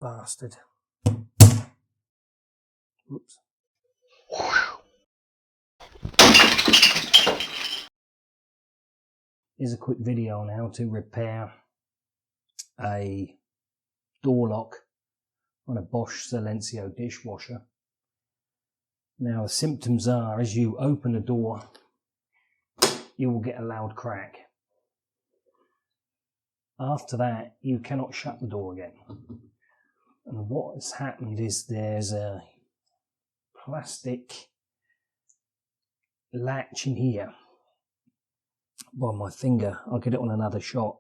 Bastard. Oops. Here's a quick video on how to repair a door lock on a Bosch Siemens dishwasher. Now the symptoms are, as you open the door, you will get a loud crack. After that, you cannot shut the door again. And what has happened is there's a plastic latch in here. By my finger, I'll get it on another shot.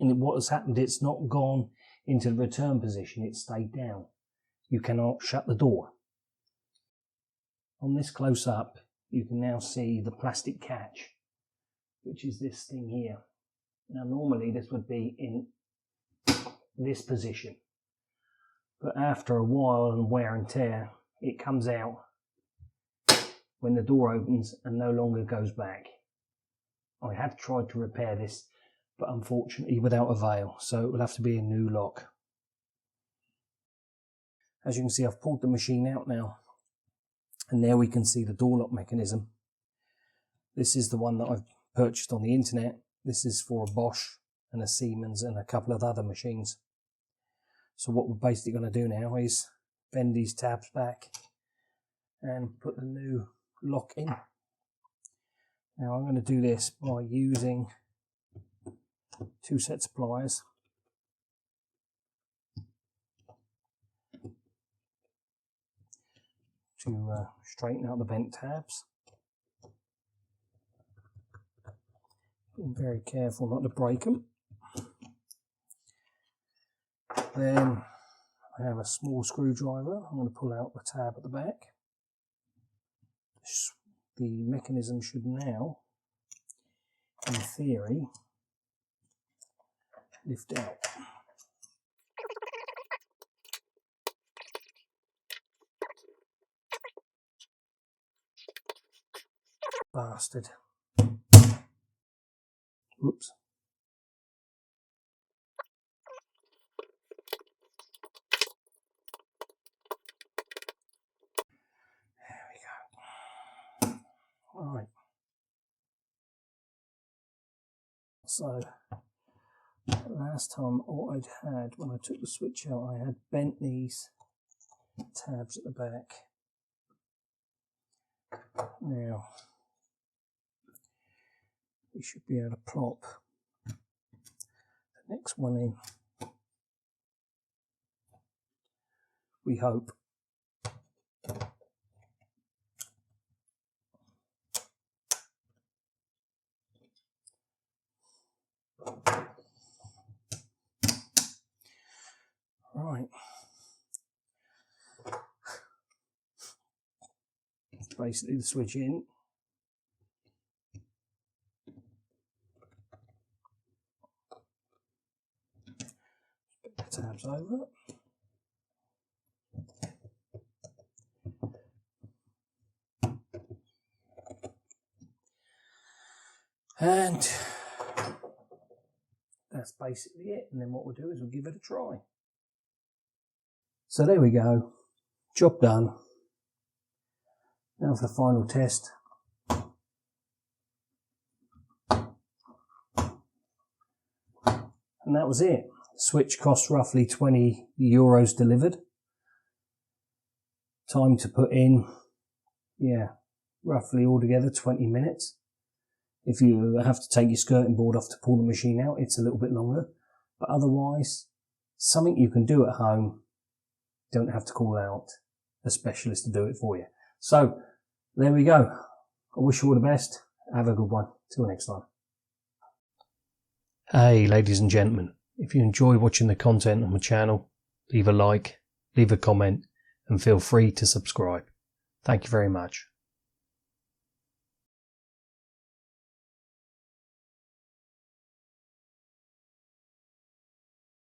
And what has happened, it's not gone into the return position, it stayed down. You cannot shut the door. On this close up, you can now see the plastic catch, which is this thing here. Now normally this would be in this position, but after a while and wear and tear, it comes out when the door opens and no longer goes back. I have tried to repair this, but unfortunately without avail, so it will have to be a new lock. As you can see, I've pulled the machine out now, and there we can see the door lock mechanism. This is the one that I've purchased on the internet. This is for a Bosch and a Siemens and a couple of other machines. So what we're basically going to do now is bend these tabs back and put the new lock in. Now I'm going to do this by using 2 sets of pliers. To straighten out the bent tabs. Being very careful not to break them. Then I have a small screwdriver. I'm going to pull out the tab at the back. The mechanism should now, in theory, lift out. Bastard. Whoops. There we go. Right. So, last time what I'd had when I took the switch out, I had bent these tabs at the back. Now, we should be able to plop the next one in. We hope. Right. Basically the switch in. Tabs over. And that's basically it. And then what we'll do is we'll give it a try. So there we go. Job done. Now for the final test. And that was it. The switch cost roughly €20 delivered. Time to put in, roughly altogether 20 minutes. If you have to take your skirting board off to pull the machine out, it's a little bit longer. But otherwise, something you can do at home. Don't have to call out a specialist to do it for you. So, there we go. I wish you all the best. Have a good one. Till next time. Hey, ladies and gentlemen. If you enjoy watching the content on my channel, leave a like, leave a comment, and feel free to subscribe. Thank you very much.